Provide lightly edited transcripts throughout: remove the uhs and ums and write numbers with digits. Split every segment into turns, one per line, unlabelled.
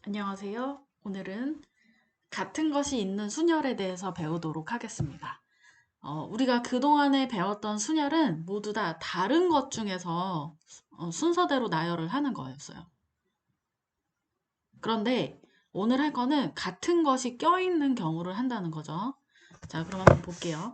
안녕하세요. 오늘은 같은 것이 있는 순열에 대해서 배우도록 하겠습니다. 우리가 그동안에 배웠던 순열은 모두 다 다른 것 중에서 순서대로 나열을 하는 거였어요. 그런데 오늘 할 거는 같은 것이 껴있는 경우를 한다는 거죠. 자, 그럼 한번 볼게요.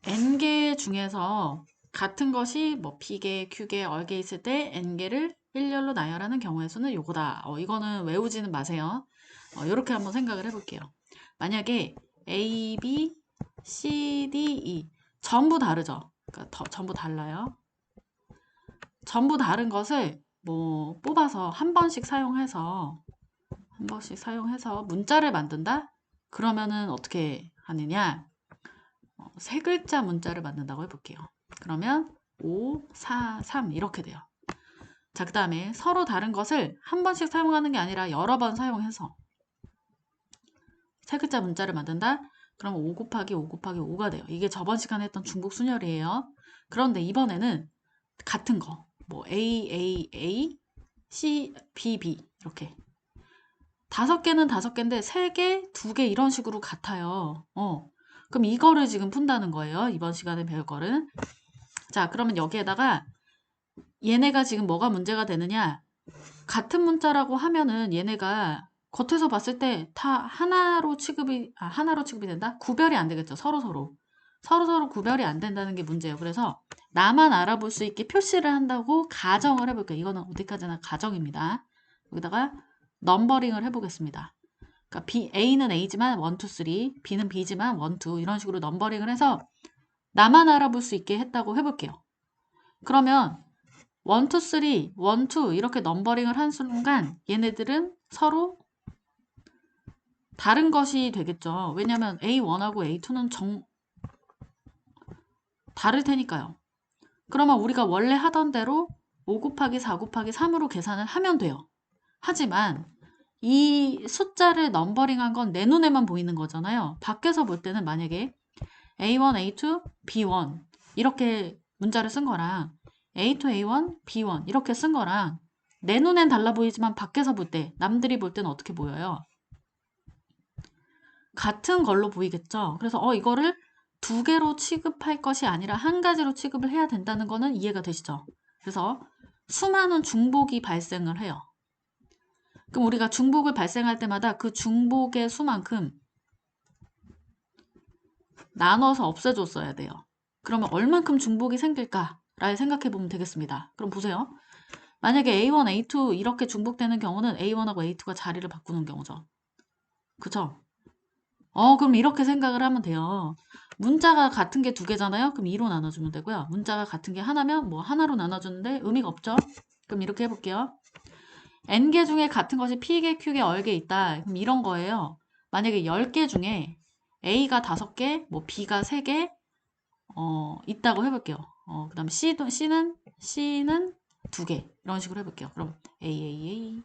n개 중에서 같은 것이 뭐 p개, q개, 얼개 있을 때 n개를 일렬로 나열하는 경우의 수는 요거다. 이거는 외우지는 마세요. 이렇게 한번 생각을 해볼게요. 만약에 A, B, C, D, E 전부 다르죠. 그러니까 전부 달라요. 전부 다른 것을 뭐 뽑아서 한 번씩 사용해서 문자를 만든다? 그러면은 어떻게 하느냐? 세 글자 문자를 만든다고 해볼게요. 그러면 5, 4, 3 이렇게 돼요. 자, 그 다음에 서로 다른 것을 한 번씩 사용하는 게 아니라 여러 번 사용해서 세 글자 문자를 만든다? 그러면 5 곱하기 5 곱하기 5가 돼요. 이게 저번 시간에 했던 중복 순열이에요. 그런데 이번에는 같은 거. 뭐 A, A, A, C, B, B 이렇게. 5개는 5개인데 3개, 2개 이런 식으로 같아요. 그럼 이거를 지금 푼다는 거예요. 이번 시간에 배울 거는. 자, 그러면 여기에다가 얘네가 지금 뭐가 문제가 되느냐? 같은 문자라고 하면은 얘네가 겉에서 봤을 때 다 하나로 취급이 된다? 구별이 안 되겠죠. 서로 구별이 안 된다는 게 문제예요. 그래서 나만 알아볼 수 있게 표시를 한다고 가정을 해볼게요. 이거는 어디까지나 가정입니다. 여기다가 넘버링을 해보겠습니다. 그러니까 A는 A지만 1, 2, 3, B는 B지만 1, 2 이런 식으로 넘버링을 해서 나만 알아볼 수 있게 했다고 해볼게요. 그러면 1, 2, 3, 1, 2 이렇게 넘버링을 한 순간 얘네들은 서로 다른 것이 되겠죠. 왜냐하면 A1하고 A2는 다를 테니까요. 그러면 우리가 원래 하던 대로 5 곱하기 4 곱하기 3으로 계산을 하면 돼요. 하지만 이 숫자를 넘버링한 건 내 눈에만 보이는 거잖아요. 밖에서 볼 때는 만약에 A1, A2, B1 이렇게 문자를 쓴 거랑 A2, A1, B1 이렇게 쓴 거랑 내 눈엔 달라 보이지만 밖에서 볼 때, 남들이 볼 때는 어떻게 보여요? 같은 걸로 보이겠죠? 그래서 이거를 두 개로 취급할 것이 아니라 한 가지로 취급을 해야 된다는 거는 이해가 되시죠? 그래서 수많은 중복이 발생을 해요. 그럼 우리가 중복을 발생할 때마다 그 중복의 수만큼 나눠서 없애줬어야 돼요. 그러면 얼만큼 중복이 생길까를 생각해 보면 되겠습니다. 그럼 보세요. 만약에 A1, A2 이렇게 중복되는 경우는 A1하고 A2가 자리를 바꾸는 경우죠. 그쵸? 그럼 이렇게 생각을 하면 돼요. 문자가 같은 게 2개잖아요? 그럼 2로 나눠주면 되고요. 문자가 같은 게 하나면 뭐 하나로 나눠주는데 의미가 없죠? 그럼 이렇게 해볼게요. n개 중에 같은 것이 p개, q개, 얼개 있다. 그럼 이런 거예요. 만약에 10개 중에 a가 5개, 뭐 b가 3개 있다고 해볼게요. 그 다음에 C는 2개. 이런 식으로 해볼게요. 그럼 A,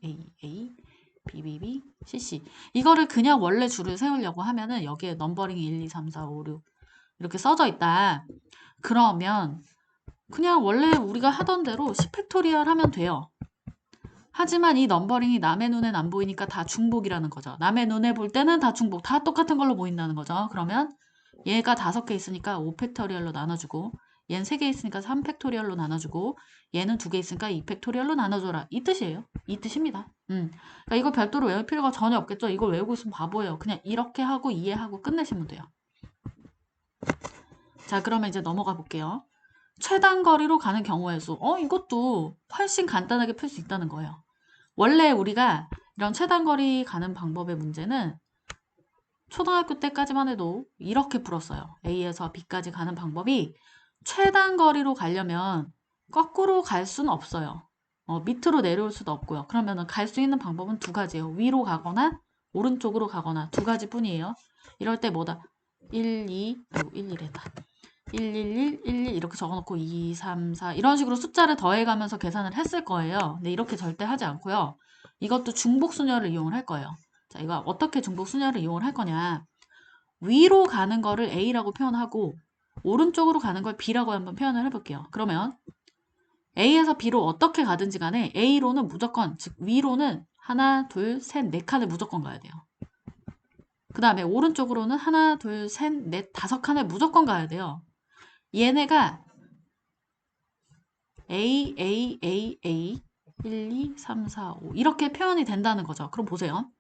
B, C. 이거를 그냥 원래 줄을 세우려고 하면은 여기에 넘버링이 1, 2, 3, 4, 5, 6 이렇게 써져 있다. 그러면 그냥 원래 우리가 하던 대로 10팩토리얼 하면 돼요. 하지만 이 넘버링이 남의 눈엔 안 보이니까 다 중복이라는 거죠. 남의 눈에 볼 때는 다 중복, 다 똑같은 걸로 보인다는 거죠. 그러면 얘가 5개 있으니까 5팩토리얼로 나눠주고 얘는 3개 있으니까 3팩토리얼로 나눠주고 얘는 2개 있으니까 2팩토리얼로 나눠줘라. 이 뜻이에요. 이 뜻입니다. 그러니까 이거 별도로 외울 필요가 전혀 없겠죠. 이걸 외우고 있으면 바보예요. 그냥 이렇게 하고 이해하고 끝내시면 돼요. 자, 그러면 이제 넘어가 볼게요. 최단 거리로 가는 경우의 수. 이것도 훨씬 간단하게 풀 수 있다는 거예요. 원래 우리가 이런 최단 거리 가는 방법의 문제는 초등학교 때까지만 해도 이렇게 풀었어요. A에서 B까지 가는 방법이 최단 거리로 가려면 거꾸로 갈 수는 없어요. 밑으로 내려올 수도 없고요. 그러면은 갈 수 있는 방법은 2가지예요. 위로 가거나 오른쪽으로 가거나 2가지 뿐이에요. 이럴 때 뭐다? 1, 2, 아이고 1래다 1, 1, 1 이렇게 적어놓고 2, 3, 4 이런 식으로 숫자를 더해가면서 계산을 했을 거예요. 근데 이렇게 절대 하지 않고요. 이것도 중복순열을 이용을 할 거예요. 자, 이거 어떻게 중복순열을 이용을 할 거냐. 위로 가는 거를 A라고 표현하고 오른쪽으로 가는 걸 B라고 한번 표현을 해볼게요. 그러면 A에서 B로 어떻게 가든지 간에 A로는 무조건, 즉 위로는 하나, 둘, 셋, 네 칸을 무조건 가야 돼요. 그 다음에 오른쪽으로는 하나, 둘, 셋, 넷, 다섯 칸을 무조건 가야 돼요. 얘네가 A, A, A, A, 1, 2, 3, 4, 5 이렇게 표현이 된다는 거죠. 그럼 보세요.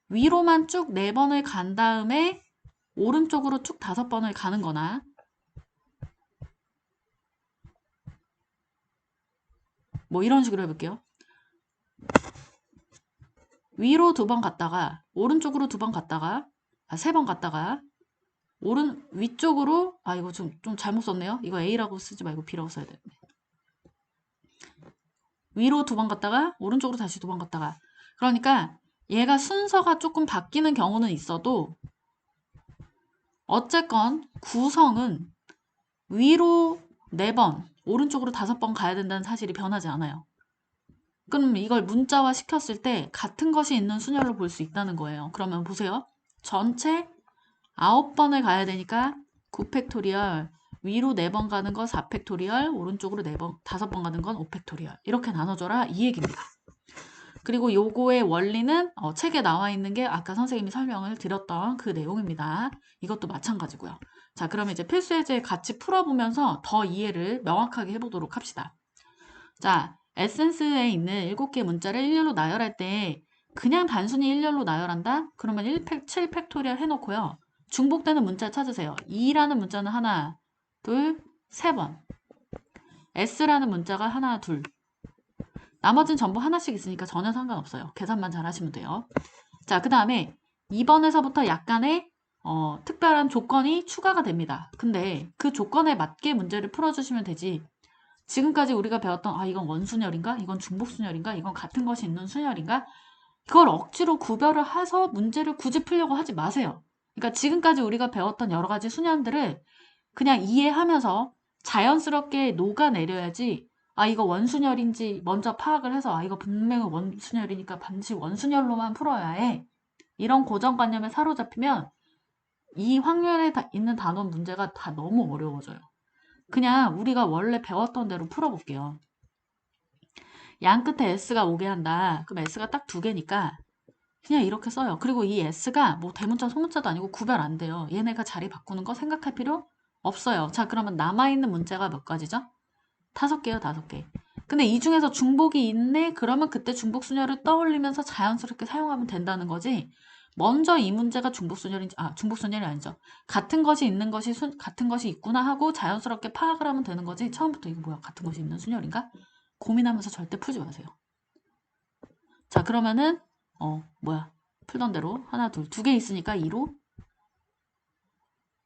위로만 쭉 4번을 간 다음에 오른쪽으로 쭉 5번을 가는 거나 뭐 이런 식으로 해볼게요. 위로 2번 갔다가 오른쪽으로 2번 갔다가 3번 갔다가 위쪽으로 이거 좀 잘못 썼네요. 이거 A라고 쓰지 말고 B라고 써야 되는데. 위로 2번 갔다가 오른쪽으로 다시 2번 갔다가 그러니까 얘가 순서가 조금 바뀌는 경우는 있어도 어쨌건 구성은 위로 4번, 오른쪽으로 5번 가야 된다는 사실이 변하지 않아요. 그럼 이걸 문자화 시켰을 때 같은 것이 있는 순열로 볼 수 있다는 거예요. 그러면 보세요. 전체 9번을 가야 되니까 9팩토리얼, 위로 4번 가는 거 4팩토리얼, 오른쪽으로 5번 가는 건 5팩토리얼. 이렇게 나눠줘라 이 얘기입니다. 그리고 요거의 원리는 책에 나와 있는 게 아까 선생님이 설명을 드렸던 그 내용입니다. 이것도 마찬가지고요. 자, 그러면 이제 필수예제 같이 풀어보면서 더 이해를 명확하게 해보도록 합시다. 자, 에센스에 있는 7개의 문자를 일렬로 나열할 때 그냥 단순히 일렬로 나열한다? 그러면 7팩토리얼 해놓고요. 중복되는 문자 찾으세요. 2라는 문자는 하나, 둘, 3번. S라는 문자가 하나, 둘. 나머지는 전부 하나씩 있으니까 전혀 상관없어요. 계산만 잘 하시면 돼요. 자, 그 다음에 2번에서부터 약간의 특별한 조건이 추가가 됩니다. 근데 그 조건에 맞게 문제를 풀어주시면 되지. 지금까지 우리가 배웠던 이건 원순열인가? 이건 중복순열인가? 이건 같은 것이 있는 순열인가? 그걸 억지로 구별을 해서 문제를 굳이 풀려고 하지 마세요. 그러니까 지금까지 우리가 배웠던 여러 가지 순열들을 그냥 이해하면서 자연스럽게 녹아내려야지 이거 원순열인지 먼저 파악을 해서 이거 분명히 원순열이니까 반드시 원순열로만 풀어야 해. 이런 고정관념에 사로잡히면 이 확률에 있는 단원 문제가 다 너무 어려워져요. 그냥 우리가 원래 배웠던 대로 풀어볼게요. 양 끝에 S가 오게 한다. 그럼 S가 딱 2개니까 그냥 이렇게 써요. 그리고 이 S가 뭐 대문자 소문자도 아니고 구별 안 돼요. 얘네가 자리 바꾸는 거 생각할 필요 없어요. 자, 그러면 남아있는 문제가 몇 가지죠? 5개요, 5개. 근데 이 중에서 중복이 있네? 그러면 그때 중복순열을 떠올리면서 자연스럽게 사용하면 된다는 거지. 먼저 이 문제가 중복순열이 아니죠. 같은 것이 있는 것이 같은 것이 있구나 하고 자연스럽게 파악을 하면 되는 거지. 처음부터 이거 뭐야? 같은 것이 있는 순열인가? 고민하면서 절대 풀지 마세요. 자, 그러면은 풀던 대로 하나, 둘, 2개 있으니까 2로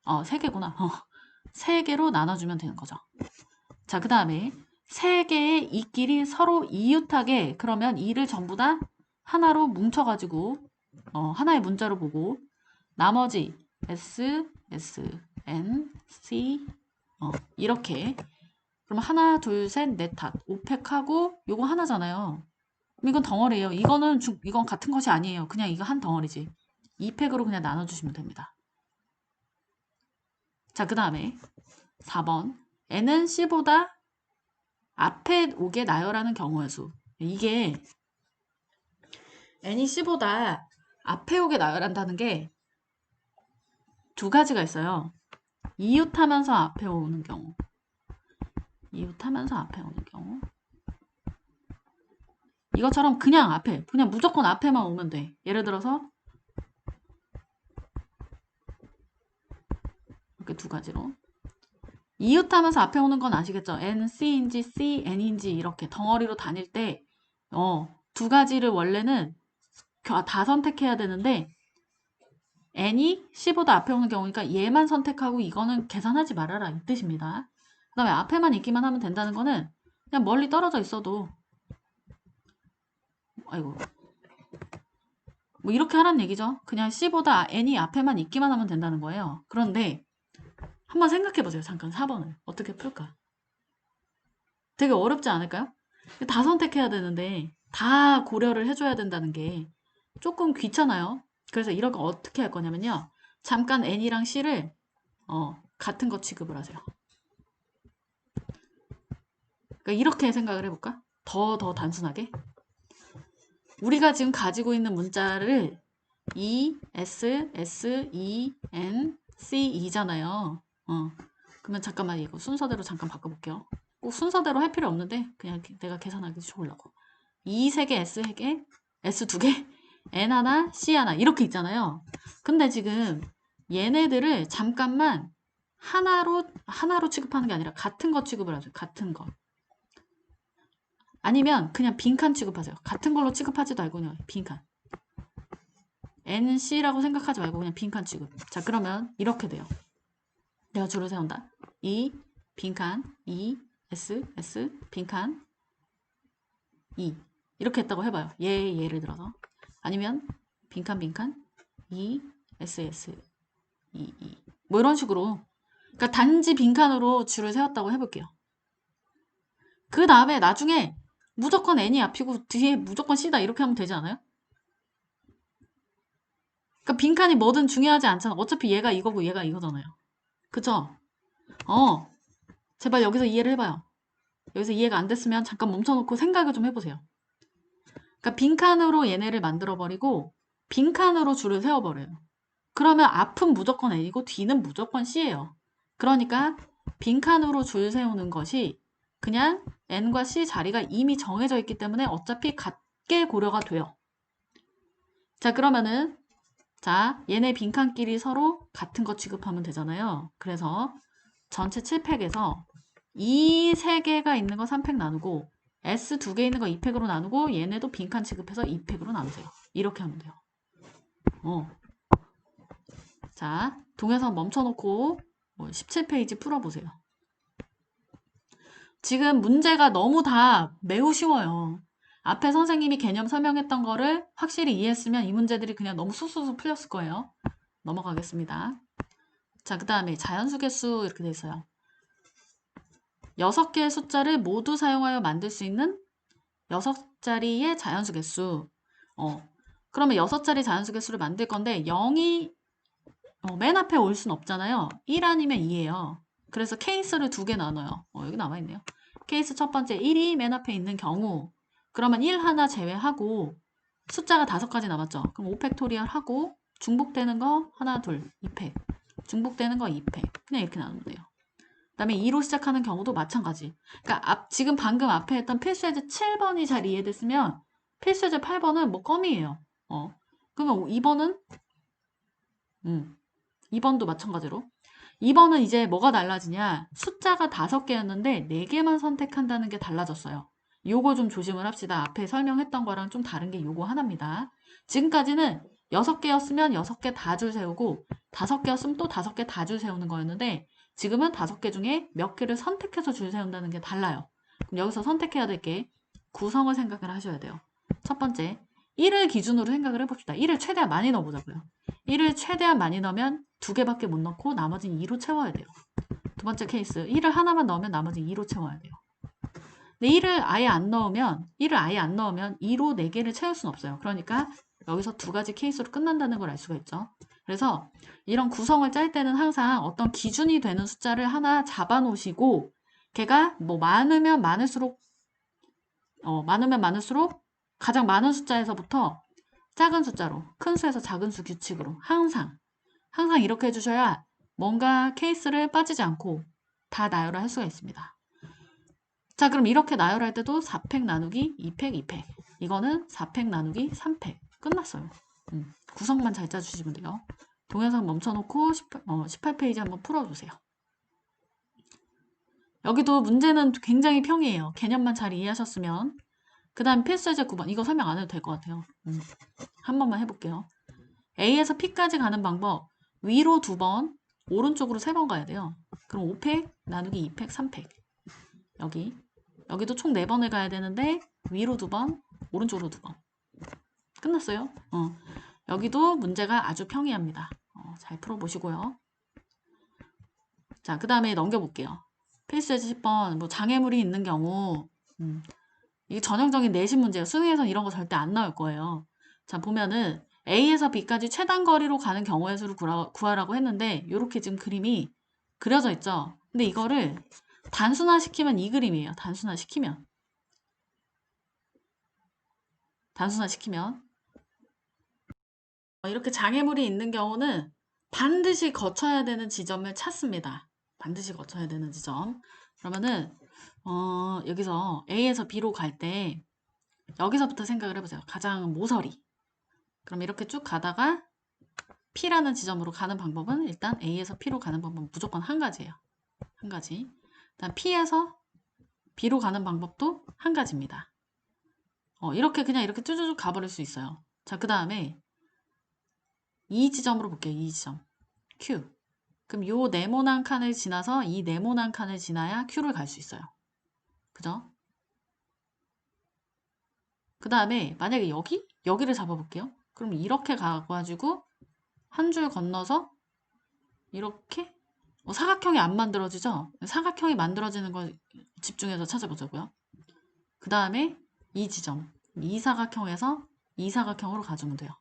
3개구나. 3개로 나눠주면 되는 거죠. 자, 그 다음에 3개의 이끼리 서로 이웃하게 그러면 2를 전부 다 하나로 뭉쳐가지고 하나의 문자로 보고 나머지 S, S, N, C 이렇게 그럼 하나, 둘, 셋, 넷, 다 5팩하고 요거 하나잖아요. 그럼 이건 덩어리예요. 이건 같은 것이 아니에요. 그냥 이거 한 덩어리지. 2팩으로 그냥 나눠주시면 됩니다. 자, 그 다음에 4번 N은 C보다 앞에 오게 나열하는 경우의 수. 이게 N이 C보다 앞에 오게 나열한다는 게 2가지가 있어요. 이웃하면서 앞에 오는 경우. 이웃하면서 앞에 오는 경우. 이것처럼 그냥 무조건 앞에만 오면 돼. 예를 들어서 이렇게 2가지로. 이웃하면서 앞에 오는 건 아시겠죠? N, C인지 C, N인지 이렇게 덩어리로 다닐 때 2가지를 원래는 다 선택해야 되는데 N이 C보다 앞에 오는 경우니까 얘만 선택하고 이거는 계산하지 말아라 이 뜻입니다. 그 다음에 앞에만 있기만 하면 된다는 거는 그냥 멀리 떨어져 있어도 뭐 이렇게 하라는 얘기죠. 그냥 C보다 N이 앞에만 있기만 하면 된다는 거예요. 그런데 한번 생각해보세요. 잠깐 4번을 어떻게 풀까? 되게 어렵지 않을까요? 다 선택해야 되는데 다 고려를 해줘야 된다는 게 조금 귀찮아요. 그래서 이런 거 어떻게 할 거냐면요. 잠깐 N이랑 C를 같은 거 취급을 하세요. 그러니까 이렇게 생각을 해볼까? 더 단순하게. 우리가 지금 가지고 있는 문자를 E, S, S, E, N, C, E잖아요. 그러면 잠깐만 이거 순서대로 잠깐 바꿔볼게요. 꼭 순서대로 할 필요 없는데 그냥 내가 계산하기 좋으려고. E 3개, S 3개, S 2개, N 하나, C 하나 이렇게 있잖아요. 근데 지금 얘네들을 잠깐만 하나로 취급하는 게 아니라 같은 거 취급을 하죠. 같은 거. 아니면 그냥 빈칸 취급하세요. 같은 걸로 취급하지도 말고 그냥 빈칸. NC라고 생각하지 말고 그냥 빈칸 취급. 자, 그러면 이렇게 돼요. 내가 줄을 세운다. E, 빈칸, E, S, S, 빈칸, E. 이렇게 했다고 해봐요. 예를 들어서. 아니면 빈칸, E, S, S, E, E. 뭐 이런 식으로. 그러니까 단지 빈칸으로 줄을 세웠다고 해볼게요. 그 다음에 나중에 무조건 N이 앞이고 뒤에 무조건 C다 이렇게 하면 되지 않아요? 그러니까 빈칸이 뭐든 중요하지 않잖아. 어차피 얘가 이거고 얘가 이거잖아요. 그쵸? 제발 여기서 이해를 해봐요. 여기서 이해가 안 됐으면 잠깐 멈춰놓고 생각을 좀 해보세요. 그러니까 빈칸으로 얘네를 만들어버리고 빈칸으로 줄을 세워버려요. 그러면 앞은 무조건 N이고 뒤는 무조건 C예요. 그러니까 빈칸으로 줄 세우는 것이 그냥 N과 C 자리가 이미 정해져 있기 때문에 어차피 같게 고려가 돼요. 자, 그러면은 자, 얘네 빈칸끼리 서로 같은 거 취급하면 되잖아요. 그래서 전체 7팩에서 E 3개가 있는 거 3팩 나누고 S 2개 있는 거 2팩으로 나누고 얘네도 빈칸 취급해서 2팩으로 나누세요. 이렇게 하면 돼요. 자, 동영상 멈춰놓고 17페이지 풀어보세요. 지금 문제가 너무 다 매우 쉬워요. 앞에 선생님이 개념 설명했던 거를 확실히 이해했으면 이 문제들이 그냥 너무 쑥쑥 풀렸을 거예요. 넘어가겠습니다. 자, 그 다음에 자연수 개수 이렇게 돼 있어요. 6개의 숫자를 모두 사용하여 만들 수 있는 6자리의 자연수 개수. 그러면 6자리 자연수 개수를 만들 건데 0이 맨 앞에 올 순 없잖아요. 1 아니면 2예요. 그래서 케이스를 2개 나눠요. 여기 남아있네요. 케이스 첫 번째 1이 맨 앞에 있는 경우 그러면 1 하나 제외하고 숫자가 5가지 남았죠. 그럼 5팩토리얼 하고 중복되는 거 하나, 둘, 2팩. 중복되는 거 2팩. 그냥 이렇게 나누면 돼요. 그 다음에 2로 시작하는 경우도 마찬가지. 그러니까 지금 방금 앞에 했던 필수예제 7번이 잘 이해됐으면 필수예제 8번은 뭐 껌이에요. 그러면 2번은 2번도 마찬가지로 2번은 이제 뭐가 달라지냐 숫자가 5개였는데 4개만 선택한다는 게 달라졌어요. 요거 좀 조심을 합시다. 앞에 설명했던 거랑 좀 다른 게 요거 하나입니다. 지금까지는 6개였으면 6개 다 줄 세우고 5개였으면 또 5개 다 줄 세우는 거였는데 지금은 5개 중에 몇 개를 선택해서 줄 세운다는 게 달라요. 그럼 여기서 선택해야 될 게 구성을 생각을 하셔야 돼요. 첫 번째 1을 기준으로 생각을 해봅시다. 1을 최대한 많이 넣어보자고요. 1을 최대한 많이 넣으면 2개밖에 못 넣고 나머지는 2로 채워야 돼요. 두 번째 케이스 1을 하나만 넣으면 나머지는 2로 채워야 돼요. 근데 1을 아예 안 넣으면 2로 4개를 채울 수는 없어요. 그러니까 여기서 2가지 케이스로 끝난다는 걸 알 수가 있죠. 그래서 이런 구성을 짤 때는 항상 어떤 기준이 되는 숫자를 하나 잡아 놓으시고 걔가 뭐 많으면 많을수록 가장 많은 숫자에서부터 작은 숫자로 큰 수에서 작은 수 규칙으로 항상 이렇게 해주셔야 뭔가 케이스를 빠지지 않고 다 나열을 할 수가 있습니다. 자, 그럼 이렇게 나열할 때도 4팩 나누기 2팩 2팩 이거는 4팩 나누기 3팩 끝났어요. 구성만 잘 짜주시면 돼요. 동영상 멈춰놓고 18페이지 한번 풀어주세요. 여기도 문제는 굉장히 평이에요. 개념만 잘 이해하셨으면 그 다음 필수예제 9번 이거 설명 안 해도 될 것 같아요. 한 번만 해볼게요. A에서 P까지 가는 방법 위로 2번 오른쪽으로 3번 가야 돼요. 그럼 5팩 나누기 2팩 3팩 여기도 총 4번을 가야 되는데 위로 2번 오른쪽으로 2번 끝났어요. 여기도 문제가 아주 평이합니다. 잘 풀어보시고요. 자, 그 다음에 넘겨볼게요. 필수예제 10번 뭐 장애물이 있는 경우 이게 전형적인 내신 문제예요. 수능에서는 이런 거 절대 안 나올 거예요. 자, 보면은 A에서 B까지 최단 거리로 가는 경우의 수를 구하라고 했는데 이렇게 지금 그림이 그려져 있죠. 근데 이거를 단순화시키면 이 그림이에요. 단순화시키면 이렇게 장애물이 있는 경우는 반드시 거쳐야 되는 지점을 찾습니다. 반드시 거쳐야 되는 지점. 그러면은 여기서 A에서 B로 갈 때 여기서부터 생각을 해보세요. 가장 모서리. 그럼 이렇게 쭉 가다가 P라는 지점으로 가는 방법은 일단 A에서 P로 가는 방법은 무조건 한 가지예요. 한 가지. 일단 P에서 B로 가는 방법도 한 가지입니다. 이렇게 그냥 이렇게 쭈쭈쭈 가버릴 수 있어요. 자, 그 다음에 이 지점으로 볼게요. 이 지점. Q. 그럼 요 네모난 칸을 지나서 이 네모난 칸을 지나야 Q를 갈 수 있어요. 그죠? 그 다음에 만약에 여기를 잡아볼게요. 그럼 이렇게 가가지고 한 줄 건너서 이렇게 사각형이 안 만들어지죠? 사각형이 만들어지는 걸 집중해서 찾아보자고요. 그 다음에 이 지점. 이 사각형에서 이 사각형으로 가주면 돼요.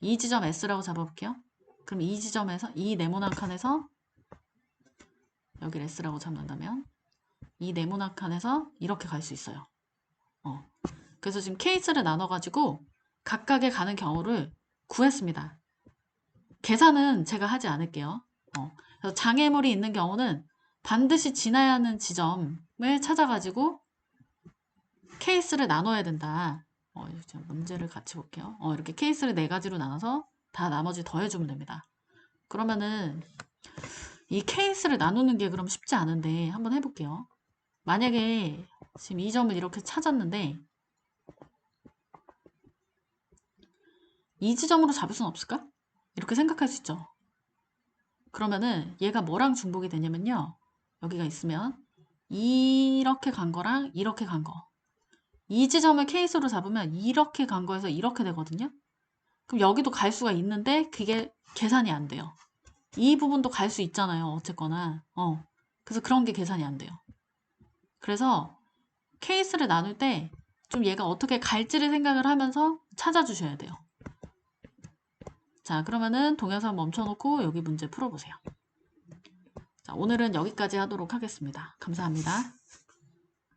이 지점 S라고 잡아볼게요. 그럼 이 지점에서 이 네모난 칸에서 여기를 S라고 잡는다면 이 네모난 칸에서 이렇게 갈 수 있어요. 그래서 지금 케이스를 나눠가지고 각각의 가는 경우를 구했습니다. 계산은 제가 하지 않을게요. 그래서 장애물이 있는 경우는 반드시 지나야 하는 지점을 찾아가지고 케이스를 나눠야 된다. 문제를 같이 볼게요. 이렇게 케이스를 4가지로 나눠서 다 나머지 더해주면 됩니다. 그러면은 이 케이스를 나누는 게 그럼 쉽지 않은데 한번 해볼게요. 만약에 지금 이 점을 이렇게 찾았는데 이 지점으로 잡을 수는 없을까? 이렇게 생각할 수 있죠. 그러면은 얘가 뭐랑 중복이 되냐면요. 여기가 있으면 이렇게 간 거랑 이렇게 간 거. 이 지점을 케이스로 잡으면 이렇게 간 거에서 이렇게 되거든요. 그럼 여기도 갈 수가 있는데 그게 계산이 안 돼요. 이 부분도 갈 수 있잖아요. 어쨌거나. 그래서 그런 게 계산이 안 돼요. 그래서 케이스를 나눌 때 좀 얘가 어떻게 갈지를 생각을 하면서 찾아주셔야 돼요. 자, 그러면은 동영상 멈춰놓고 여기 문제 풀어보세요. 자, 오늘은 여기까지 하도록 하겠습니다. 감사합니다.